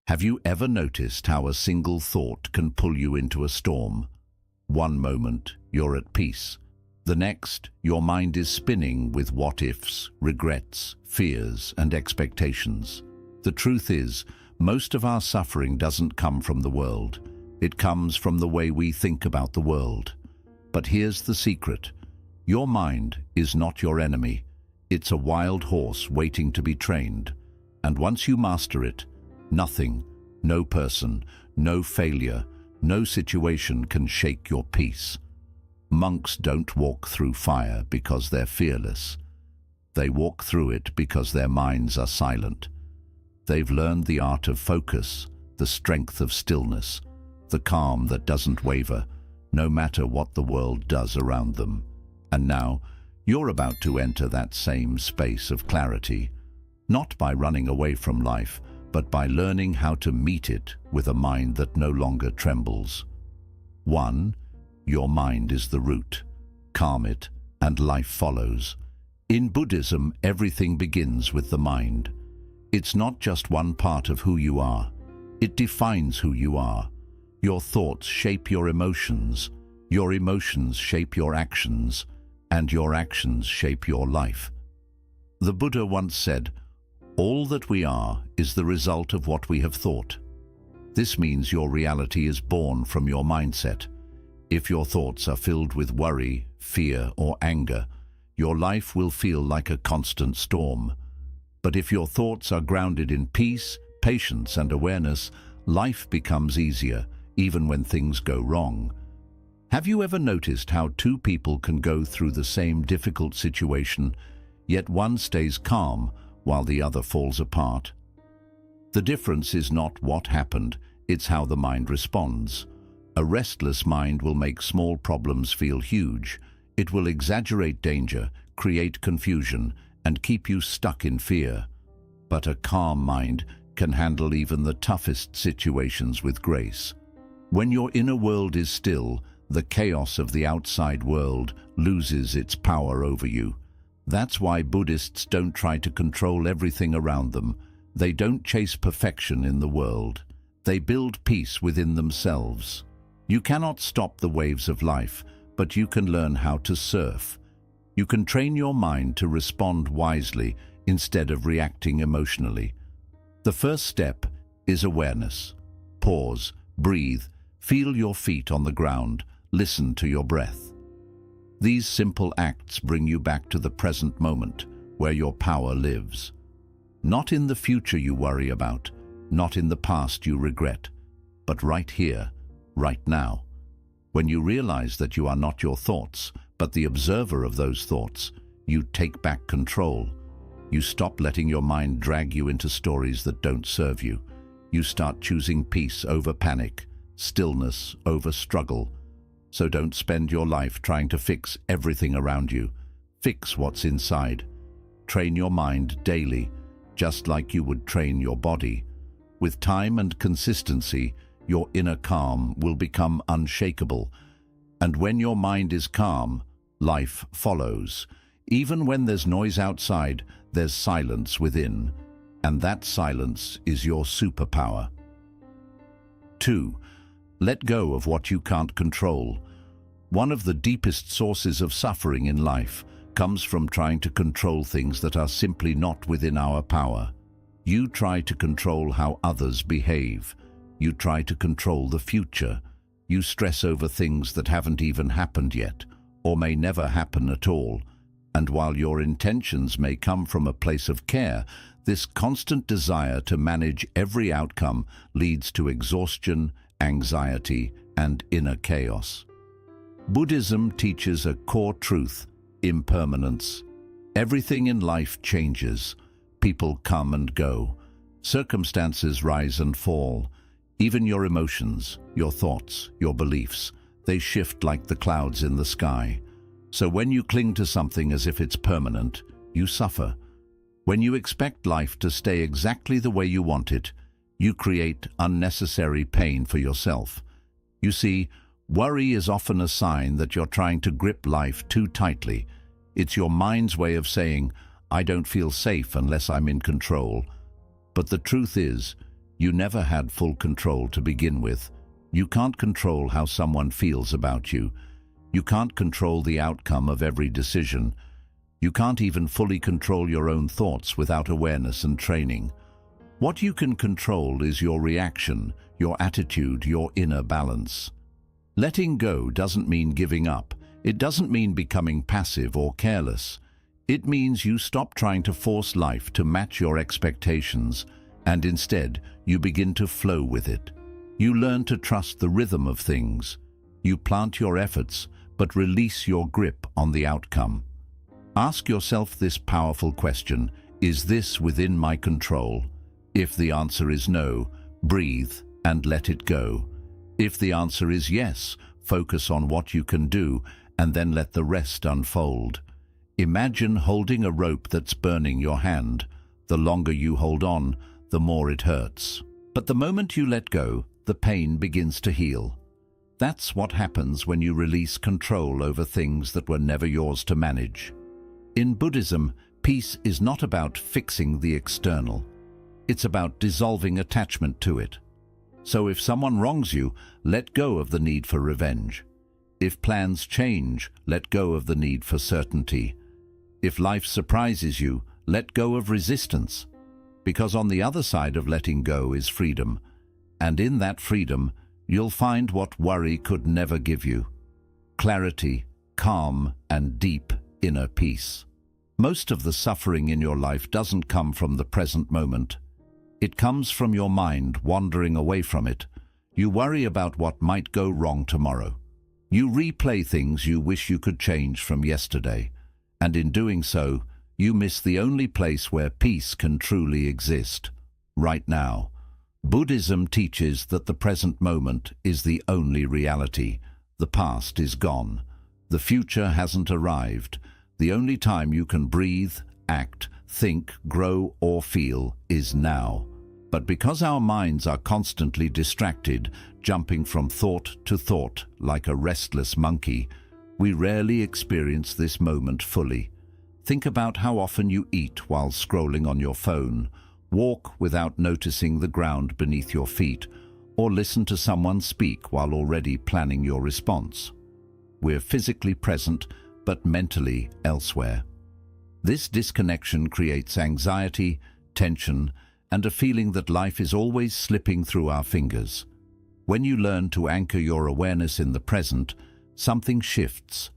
Have you ever noticed how a single thought can pull you into a storm? One moment, you're at peace. The next, your mind is spinning with what-ifs, regrets, fears, and expectations. The truth is, most of our suffering doesn't come from the world. It comes from the way we think about the world. But here's the secret. Your mind is not your enemy. It's a wild horse waiting to be trained. And once you master it, nothing, no person, no failure, no situation can shake your peace. Monks don't walk through fire because they're fearless. They walk through it because their minds are silent. They've learned the art of focus, the strength of stillness, the calm that doesn't waver, no matter what the world does around them. And now, you're about to enter that same space of clarity, not by running away from life, but by learning how to meet it with a mind that no longer trembles. 1. Your mind is the root. Calm it, and life follows. In Buddhism, everything begins with the mind. It's not just one part of who you are. It defines who you are. Your thoughts shape your emotions shape your actions, and your actions shape your life. The Buddha once said, "All that we are is the result of what we have thought." This means your reality is born from your mindset. If your thoughts are filled with worry, fear, or anger, your life will feel like a constant storm. But if your thoughts are grounded in peace, patience, and awareness, life becomes easier, even when things go wrong. Have you ever noticed how two people can go through the same difficult situation, yet one stays calm while the other falls apart? The difference is not what happened, it's how the mind responds. A restless mind will make small problems feel huge. It will exaggerate danger, create confusion, and keep you stuck in fear. But a calm mind can handle even the toughest situations with grace. When your inner world is still, the chaos of the outside world loses its power over you. That's why Buddhists don't try to control everything around them. They don't chase perfection in the world. They build peace within themselves. You cannot stop the waves of life, but you can learn how to surf. You can train your mind to respond wisely instead of reacting emotionally. The first step is awareness. Pause, breathe, feel your feet on the ground, listen to your breath. These simple acts bring you back to the present moment, where your power lives. Not in the future you worry about, not in the past you regret, but right here, right now. When you realize that you are not your thoughts, but the observer of those thoughts, you take back control. You stop letting your mind drag you into stories that don't serve you. You start choosing peace over panic, stillness over struggle. So don't spend your life trying to fix everything around you. Fix what's inside. Train your mind daily, just like you would train your body. With time and consistency, your inner calm will become unshakable. And when your mind is calm, life follows. Even when there's noise outside, there's silence within. And that silence is your superpower. 2. Let go of what you can't control. One of the deepest sources of suffering in life comes from trying to control things that are simply not within our power. You try to control how others behave. You try to control the future. You stress over things that haven't even happened yet, or may never happen at all. And while your intentions may come from a place of care, this constant desire to manage every outcome leads to exhaustion, anxiety, and inner chaos. Buddhism teaches a core truth: impermanence. Everything in life changes. People come and go. Circumstances rise and fall. Even your emotions, your thoughts, your beliefs, they shift like the clouds in the sky. So when you cling to something as if it's permanent, you suffer. When you expect life to stay exactly the way you want it, you create unnecessary pain for yourself. You see, worry is often a sign that you're trying to grip life too tightly. It's your mind's way of saying, "I don't feel safe unless I'm in control." But the truth is, You never had full control to begin with. You can't control how someone feels about you. You can't control the outcome of every decision. You can't even fully control your own thoughts without awareness and training. What you can control is your reaction, your attitude, your inner balance. Letting go doesn't mean giving up. It doesn't mean becoming passive or careless. It means you stop trying to force life to match your expectations, and instead you begin to flow with it. You learn to trust the rhythm of things. You plant your efforts, but release your grip on the outcome. Ask yourself this powerful question: is this within my control? If the answer is no, breathe and let it go. If the answer is yes, focus on what you can do and then let the rest unfold. Imagine holding a rope that's burning your hand. The longer you hold on, the more it hurts. But the moment you let go, the pain begins to heal. That's what happens when you release control over things that were never yours to manage. In Buddhism, peace is not about fixing the external. It's about dissolving attachment to it. So if someone wrongs you, let go of the need for revenge. If plans change, let go of the need for certainty. If life surprises you, let go of resistance. Because on the other side of letting go is freedom. And in that freedom, you'll find what worry could never give you: clarity, calm, and deep inner peace. Most of the suffering in your life doesn't come from the present moment. It comes from your mind wandering away from it. You worry about what might go wrong tomorrow. You replay things you wish you could change from yesterday, and in doing so, you miss the only place where peace can truly exist: right now. Buddhism teaches that the present moment is the only reality. The past is gone. The future hasn't arrived. The only time you can breathe, act, think, grow, or feel is now. But because our minds are constantly distracted, jumping from thought to thought like a restless monkey, we rarely experience this moment fully. Think about how often you eat while scrolling on your phone, walk without noticing the ground beneath your feet, or listen to someone speak while already planning your response. We're physically present, but mentally elsewhere. This disconnection creates anxiety, tension, and a feeling that life is always slipping through our fingers. When you learn to anchor your awareness in the present, something shifts.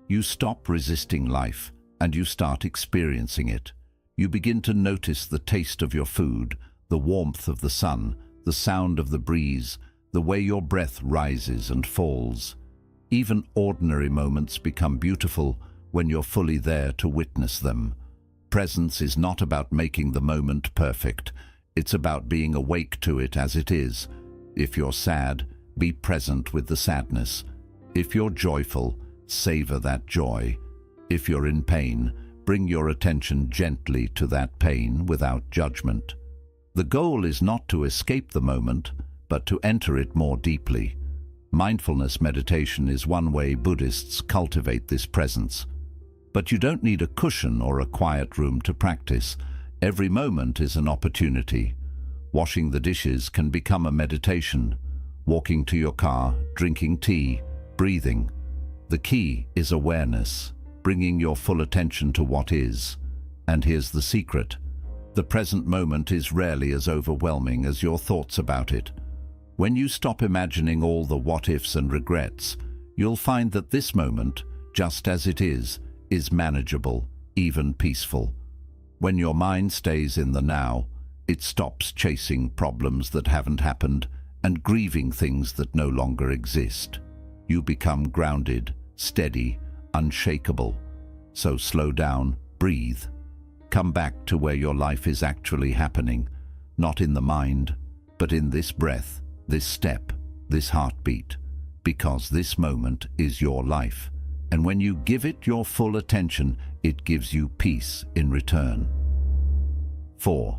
You stop resisting life, and you start experiencing it. You begin to notice the taste of your food, the warmth of the sun, the sound of the breeze, the way your breath rises and falls. Even ordinary moments become beautiful when you're fully there to witness them. Presence is not about making the moment perfect. It's about being awake to it as it is. If you're sad, be present with the sadness. If you're joyful, savor that joy. If you're in pain, bring your attention gently to that pain without judgment. The goal is not to escape the moment, but to enter it more deeply. Mindfulness meditation is one way Buddhists cultivate this presence. But you don't need a cushion or a quiet room to practice. Every moment is an opportunity. Washing the dishes can become a meditation. Walking to your car, drinking tea, breathing. The key is awareness, bringing your full attention to what is. And here's the secret: the present moment is rarely as overwhelming as your thoughts about it. When you stop imagining all the what-ifs and regrets, you'll find that this moment, just as it is manageable, even peaceful. When your mind stays in the now, it stops chasing problems that haven't happened and grieving things that no longer exist. You become grounded, steady, unshakable. So slow down, breathe. Come back to where your life is actually happening, not in the mind, but in this breath, this step, this heartbeat, because this moment is your life. And when you give it your full attention, it gives you peace in return. 4.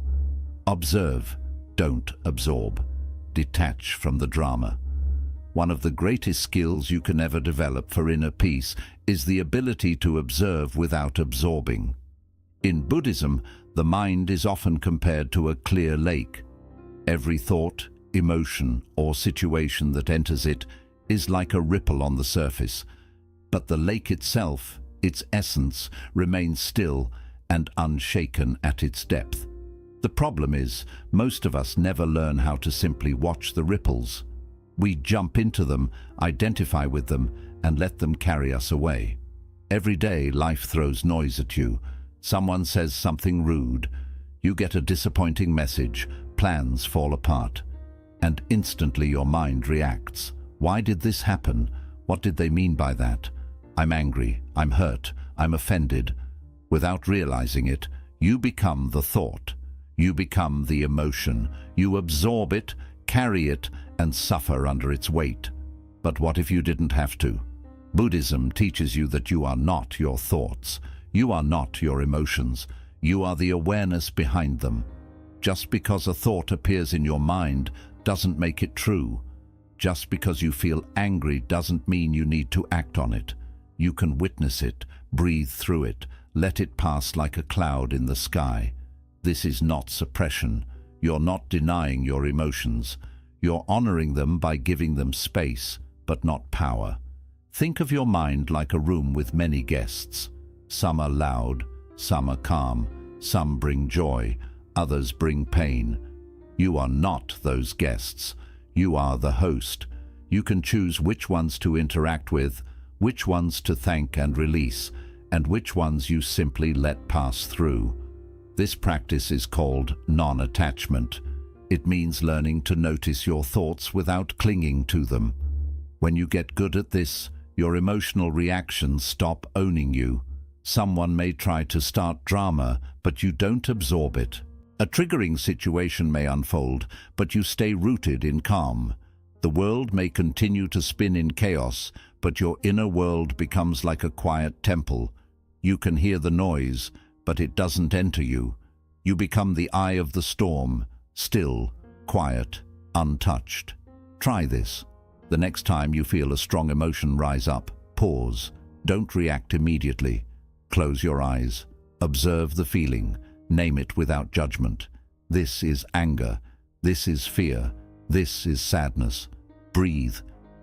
Observe, don't absorb. Detach from the drama. One of the greatest skills you can ever develop for inner peace is the ability to observe without absorbing. In Buddhism, the mind is often compared to a clear lake. Every thought, emotion, or situation that enters it is like a ripple on the surface, but the lake itself, its essence, remains still and unshaken at its depth. The problem is, most of us never learn how to simply watch the ripples. We jump into them, identify with them, and let them carry us away. Every day, life throws noise at you. Someone says something rude. You get a disappointing message. Plans fall apart. And instantly your mind reacts. Why did this happen? What did they mean by that? I'm angry. I'm hurt. I'm offended. Without realizing it, you become the thought. You become the emotion. You absorb it, carry it, and suffer under its weight. But what if you didn't have to? Buddhism teaches you that you are not your thoughts. You are not your emotions. You are the awareness behind them. Just because a thought appears in your mind doesn't make it true. Just because you feel angry doesn't mean you need to act on it. You can witness it, breathe through it, let it pass like a cloud in the sky. This is not suppression. You're not denying your emotions. You're honoring them by giving them space, but not power. Think of your mind like a room with many guests. Some are loud, some are calm, some bring joy, others bring pain. You are not those guests. You are the host. You can choose which ones to interact with, which ones to thank and release, and which ones you simply let pass through. This practice is called non-attachment. It means learning to notice your thoughts without clinging to them. When you get good at this, your emotional reactions stop owning you. Someone may try to start drama, but you don't absorb it. A triggering situation may unfold, but you stay rooted in calm. The world may continue to spin in chaos, but your inner world becomes like a quiet temple. You can hear the noise, but it doesn't enter you. You become the eye of the storm, still, quiet, untouched. Try this. The next time you feel a strong emotion rise up, pause. Don't react immediately. Close your eyes. Observe the feeling. Name it without judgment. This is anger. This is fear. This is sadness. Breathe.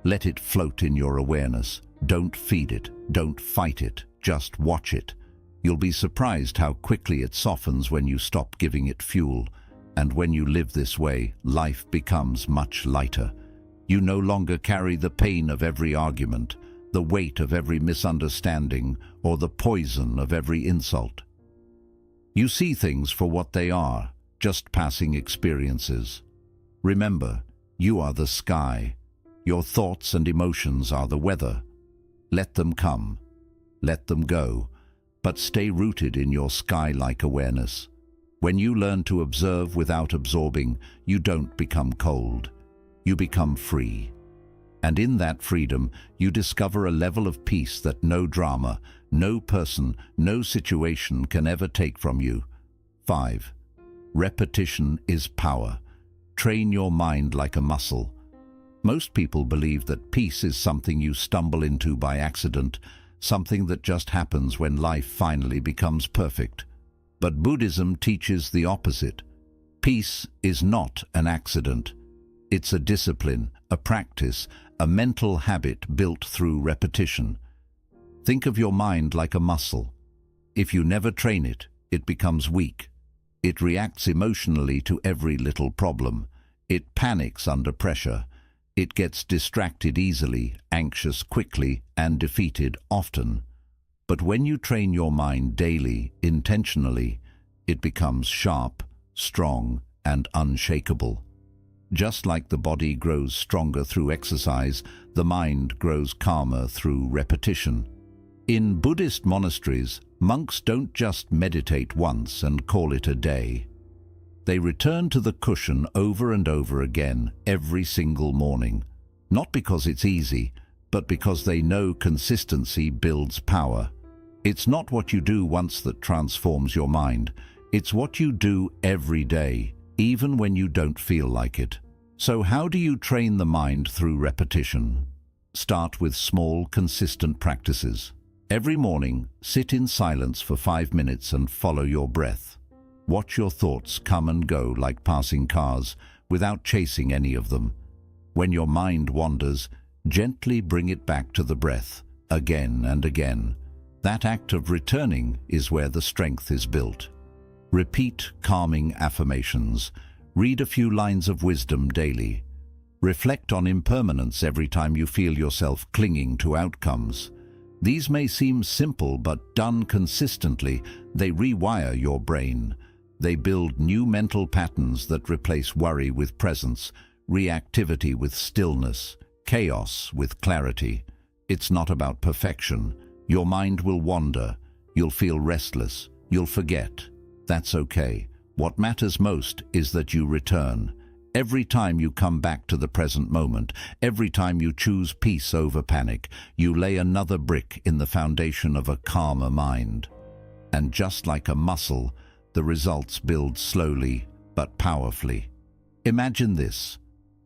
Let it float in your awareness. Don't feed it. Don't fight it. Just watch it. You'll be surprised how quickly it softens when you stop giving it fuel. And when you live this way, life becomes much lighter. You no longer carry the pain of every argument, the weight of every misunderstanding, or the poison of every insult. You see things for what they are, just passing experiences. Remember, you are the sky. Your thoughts and emotions are the weather. Let them come. Let them go. But stay rooted in your sky-like awareness. When you learn to observe without absorbing, you don't become cold. You become free. And in that freedom, you discover a level of peace that no drama, no person, no situation can ever take from you. 5. Repetition is power. Train your mind like a muscle. Most people believe that peace is something you stumble into by accident, something that just happens when life finally becomes perfect. But Buddhism teaches the opposite. Peace is not an accident. It's a discipline, a practice, a mental habit built through repetition. Think of your mind like a muscle. If you never train it, it becomes weak. It reacts emotionally to every little problem. It panics under pressure. It gets distracted easily, anxious quickly, and defeated often. But when you train your mind daily, intentionally, it becomes sharp, strong, and unshakable. Just like the body grows stronger through exercise, the mind grows calmer through repetition. In Buddhist monasteries, monks don't just meditate once and call it a day. They return to the cushion over and over again every single morning, not because it's easy, but because they know consistency builds power. It's not what you do once that transforms your mind. It's what you do every day, even when you don't feel like it. So how do you train the mind through repetition? Start with small, consistent practices. Every morning, sit in silence for 5 minutes and follow your breath. Watch your thoughts come and go like passing cars, without chasing any of them. When your mind wanders, gently bring it back to the breath, again and again. That act of returning is where the strength is built. Repeat calming affirmations. Read a few lines of wisdom daily. Reflect on impermanence every time you feel yourself clinging to outcomes. These may seem simple, but done consistently, they rewire your brain. They build new mental patterns that replace worry with presence, reactivity with stillness, chaos with clarity. It's not about perfection. Your mind will wander. You'll feel restless. You'll forget. That's okay. What matters most is that you return. Every time you come back to the present moment, every time you choose peace over panic, you lay another brick in the foundation of a calmer mind. And just like a muscle, the results build slowly but powerfully. Imagine this.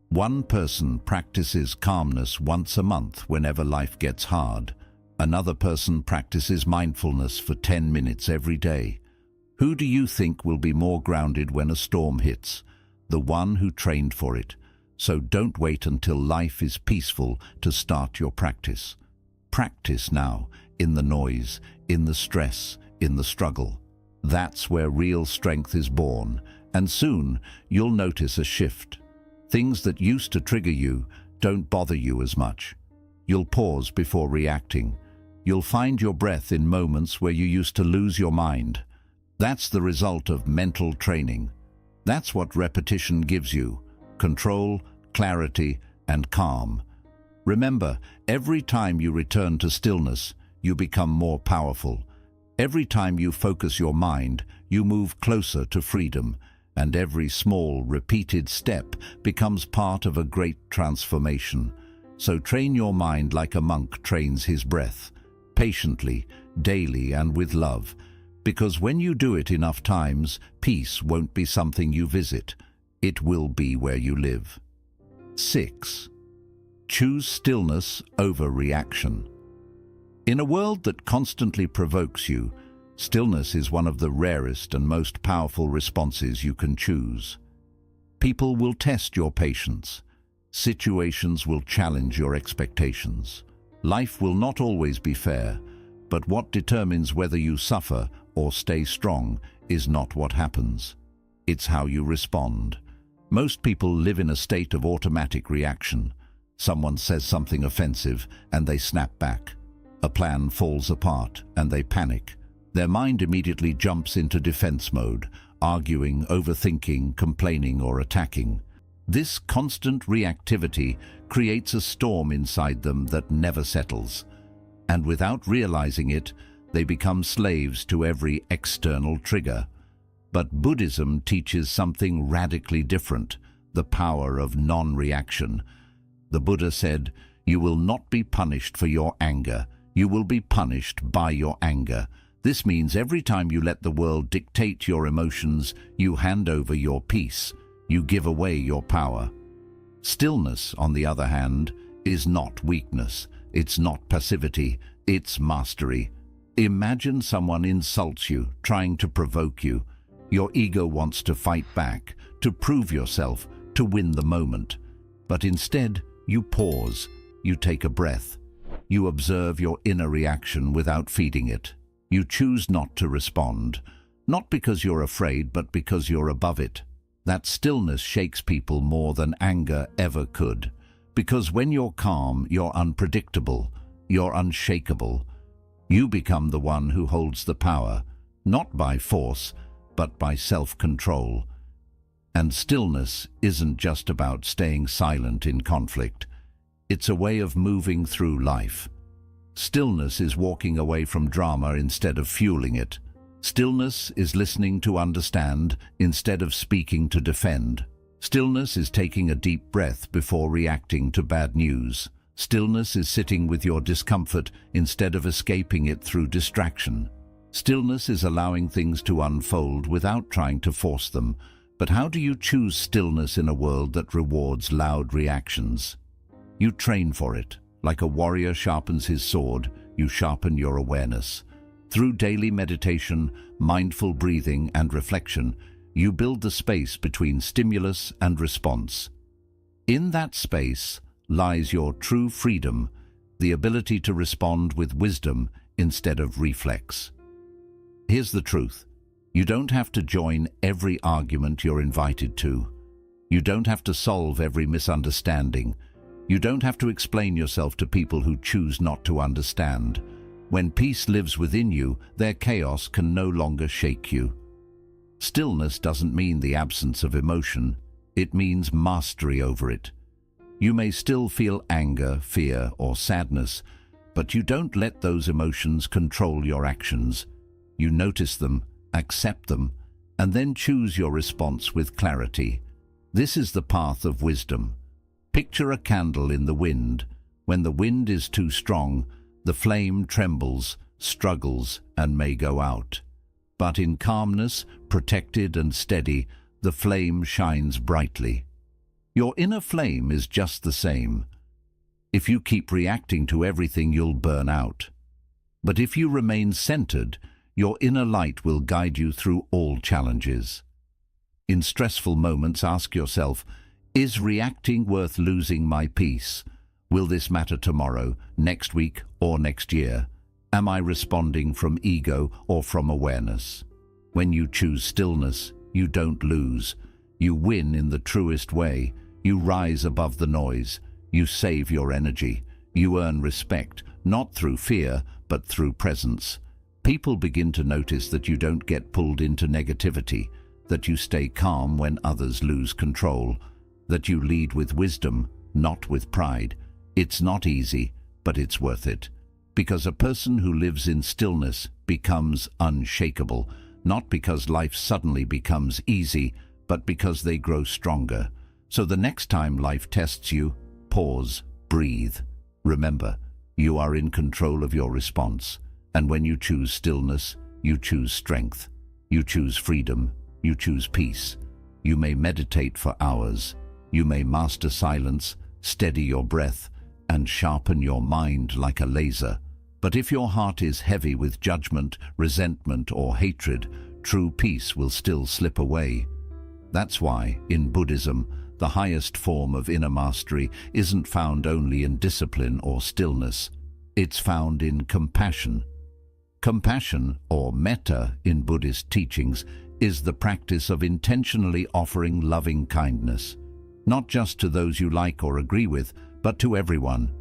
One person practices calmness once a month whenever life gets hard. Another person practices mindfulness for 10 minutes every day. Who do you think will be more grounded when a storm hits? The one who trained for it. So don't wait until life is peaceful to start your practice. Practice now, in the noise, in the stress, in the struggle. That's where real strength is born, and soon you'll notice a shift. Things that used to trigger you don't bother you as much. You'll pause before reacting. You'll find your breath in moments where you used to lose your mind. That's the result of mental training. That's what repetition gives you: control, clarity, and calm. Remember, every time you return to stillness, you become more powerful. Every time you focus your mind, you move closer to freedom, and every small, repeated step becomes part of a great transformation. So train your mind like a monk trains his breath, patiently, daily, and with love. Because when you do it enough times, peace won't be something you visit. It will be where you live. 6. Choose stillness over reaction. In a world that constantly provokes you, stillness is one of the rarest and most powerful responses you can choose. People will test your patience. Situations will challenge your expectations. Life will not always be fair, but what determines whether you suffer or stay strong is not what happens. It's how you respond. Most people live in a state of automatic reaction. Someone says something offensive and they snap back. A plan falls apart and they panic. Their mind immediately jumps into defense mode, arguing, overthinking, complaining, or attacking. This constant reactivity creates a storm inside them that never settles. And without realizing it, they become slaves to every external trigger. But Buddhism teaches something radically different: the power of non-reaction. The Buddha said, "You will not be punished for your anger. You will be punished by your anger." This means every time you let the world dictate your emotions, you hand over your peace. You give away your power. Stillness, on the other hand, is not weakness. It's not passivity. It's mastery. Imagine someone insults you, trying to provoke you. Your ego wants to fight back, to prove yourself, to win the moment. But instead, you pause. You take a breath. You observe your inner reaction without feeding it. You choose not to respond, not because you're afraid, but because you're above it. That stillness shakes people more than anger ever could. Because when you're calm, you're unpredictable, you're unshakable. You become the one who holds the power, not by force, but by self-control. And stillness isn't just about staying silent in conflict. It's a way of moving through life. Stillness is walking away from drama instead of fueling it. Stillness is listening to understand instead of speaking to defend. Stillness is taking a deep breath before reacting to bad news. Stillness is sitting with your discomfort instead of escaping it through distraction. Stillness is allowing things to unfold without trying to force them. But how do you choose stillness in a world that rewards loud reactions? You train for it. Like a warrior sharpens his sword, you sharpen your awareness. Through daily meditation, mindful breathing, and reflection, You build the space between stimulus and response. In that space lies your true freedom, the ability to respond with wisdom instead of reflex. Here's the truth. You don't have to join every argument you're invited to. You don't have to solve every misunderstanding. You don't have to explain yourself to people who choose not to understand. When peace lives within you, their chaos can no longer shake you. Stillness doesn't mean the absence of emotion. It means mastery over it. You may still feel anger, fear, or sadness, but you don't let those emotions control your actions. You notice them, accept them, and then choose your response with clarity. This is the path of wisdom. Picture a candle in the wind. When the wind is too strong, the flame trembles, struggles, and may go out. But in calmness, protected and steady, the flame shines brightly. Your inner flame is just the same. If you keep reacting to everything, you'll burn out. But if you remain centered, your inner light will guide you through all challenges. In stressful moments, ask yourself, is reacting worth losing my peace? Will this matter tomorrow, next week, or next year? Am I responding from ego or from awareness? When you choose stillness, you don't lose. You win in the truest way. You rise above the noise. You save your energy. You earn respect, not through fear, but through presence. People begin to notice that you don't get pulled into negativity, that you stay calm when others lose control, that you lead with wisdom, not with pride. It's not easy, but it's worth it. Because a person who lives in stillness becomes unshakable, not because life suddenly becomes easy, but because they grow stronger. So the next time life tests you, pause, breathe. Remember, you are in control of your response. And when you choose stillness, you choose strength. You choose freedom. You choose peace. You may meditate for hours. You may master silence, steady your breath, and sharpen your mind like a laser. But if your heart is heavy with judgment, resentment, or hatred, true peace will still slip away. That's why, in Buddhism, the highest form of inner mastery isn't found only in discipline or stillness. It's found in compassion. Compassion, or metta in Buddhist teachings, is the practice of intentionally offering loving kindness, not just to those you like or agree with, but to everyone,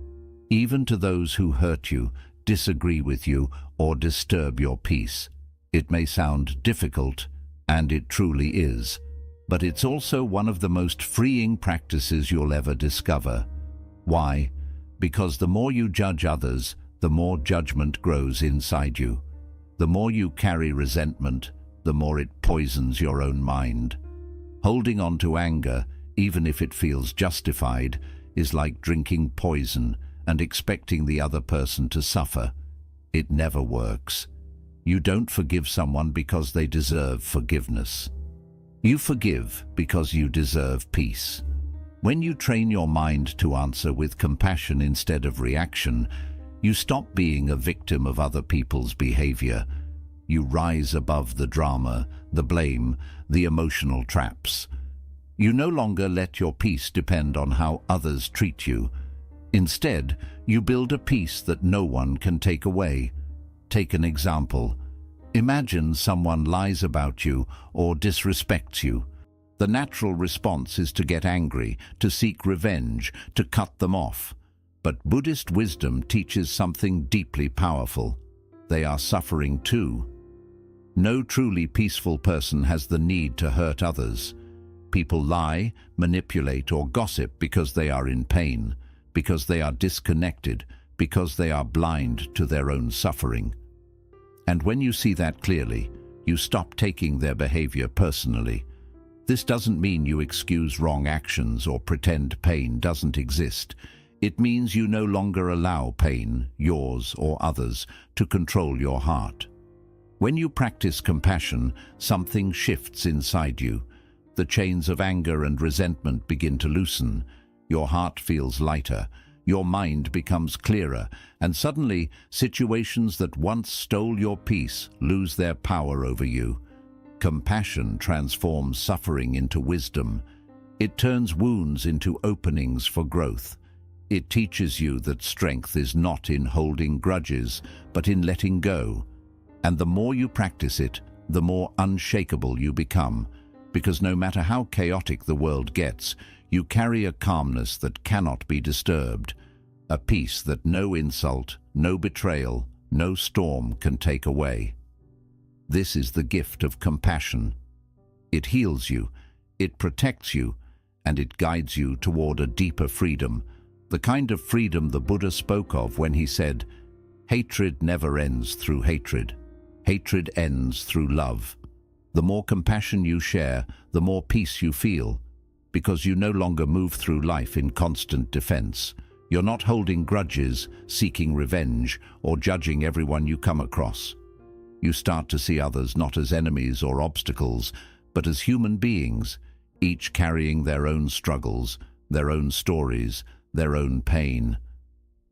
even to those who hurt you, disagree with you, or disturb your peace. It may sound difficult, and it truly is, but it's also one of the most freeing practices you'll ever discover. Why? Because the more you judge others, the more judgment grows inside you. The more you carry resentment, the more it poisons your own mind. Holding on to anger, even if it feels justified, is like drinking poison and expecting the other person to suffer. It never works. You don't forgive someone because they deserve forgiveness. You forgive because you deserve peace. When you train your mind to answer with compassion instead of reaction, you stop being a victim of other people's behavior. You rise above the drama, the blame, the emotional traps. You no longer let your peace depend on how others treat you. Instead, you build a peace that no one can take away. Take an example. Imagine someone lies about you or disrespects you. The natural response is to get angry, to seek revenge, to cut them off. But Buddhist wisdom teaches something deeply powerful. They are suffering too. No truly peaceful person has the need to hurt others. People lie, manipulate, or gossip because they are in pain, because they are disconnected, because they are blind to their own suffering. And when you see that clearly, you stop taking their behavior personally. This doesn't mean you excuse wrong actions or pretend pain doesn't exist. It means you no longer allow pain, yours or others, to control your heart. When you practice compassion, something shifts inside you. The chains of anger and resentment begin to loosen. Your heart feels lighter. Your mind becomes clearer, and suddenly situations that once stole your peace lose their power over you. Compassion transforms suffering into wisdom. It turns wounds into openings for growth. It teaches you that strength is not in holding grudges, but in letting go. And the more you practice it, the more unshakable you become, because no matter how chaotic the world gets, you carry a calmness that cannot be disturbed, a peace that no insult, no betrayal, no storm can take away. This is the gift of compassion. It heals you, it protects you, and it guides you toward a deeper freedom, the kind of freedom the Buddha spoke of when he said, "Hatred never ends through hatred. Hatred ends through love." The more compassion you share, the more peace you feel, because you no longer move through life in constant defense. You're not holding grudges, seeking revenge, or judging everyone you come across. You start to see others not as enemies or obstacles, but as human beings, each carrying their own struggles, their own stories, their own pain.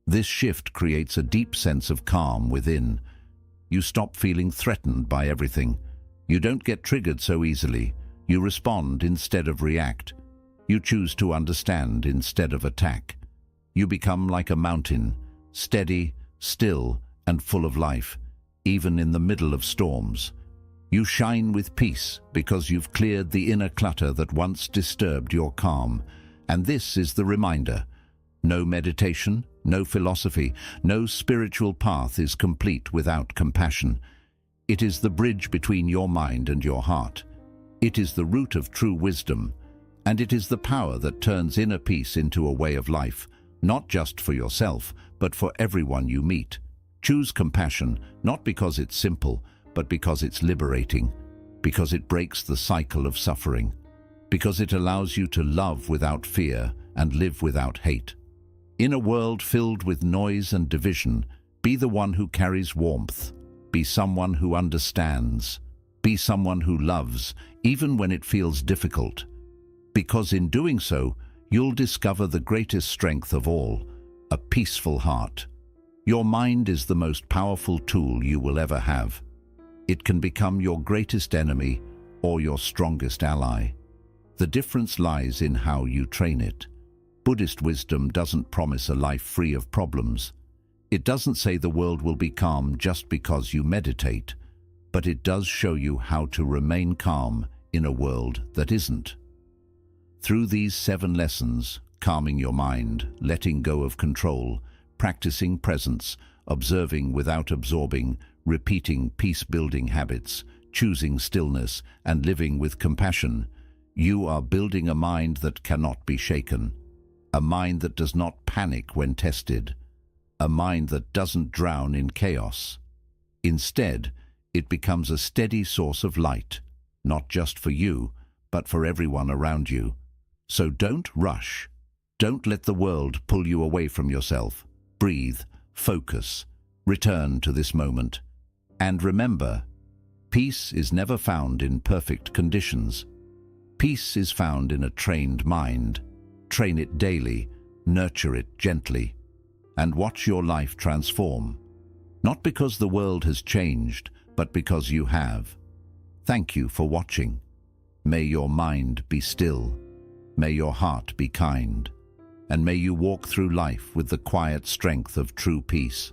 This shift creates a deep sense of calm within. You stop feeling threatened by everything. You don't get triggered so easily. You respond instead of react. You choose to understand instead of attack. You become like a mountain, steady, still, and full of life, even in the middle of storms. You shine with peace because you've cleared the inner clutter that once disturbed your calm. And this is the reminder. No meditation, no philosophy, no spiritual path is complete without compassion. It is the bridge between your mind and your heart. It is the root of true wisdom, and it is the power that turns inner peace into a way of life, not just for yourself, but for everyone you meet. Choose compassion, not because it's simple, but because it's liberating, because it breaks the cycle of suffering, because it allows you to love without fear and live without hate. In a world filled with noise and division, be the one who carries warmth. Be someone who understands. Be someone who loves, even when it feels difficult. Because in doing so, you'll discover the greatest strength of all, a peaceful heart. Your mind is the most powerful tool you will ever have. It can become your greatest enemy or your strongest ally. The difference lies in how you train it. Buddhist wisdom doesn't promise a life free of problems. It doesn't say the world will be calm just because you meditate, but it does show you how to remain calm in a world that isn't. Through these 7 lessons, calming your mind, letting go of control, practicing presence, observing without absorbing, repeating peace-building habits, choosing stillness, and living with compassion, you are building a mind that cannot be shaken. A mind that does not panic when tested. A mind that doesn't drown in chaos. Instead, it becomes a steady source of light, not just for you, but for everyone around you. So don't rush. Don't let the world pull you away from yourself. Breathe, focus, return to this moment. And remember, peace is never found in perfect conditions. Peace is found in a trained mind. Train it daily, nurture it gently, and watch your life transform. Not because the world has changed, but because you have. Thank you for watching. May your mind be still. May your heart be kind. And may you walk through life with the quiet strength of true peace.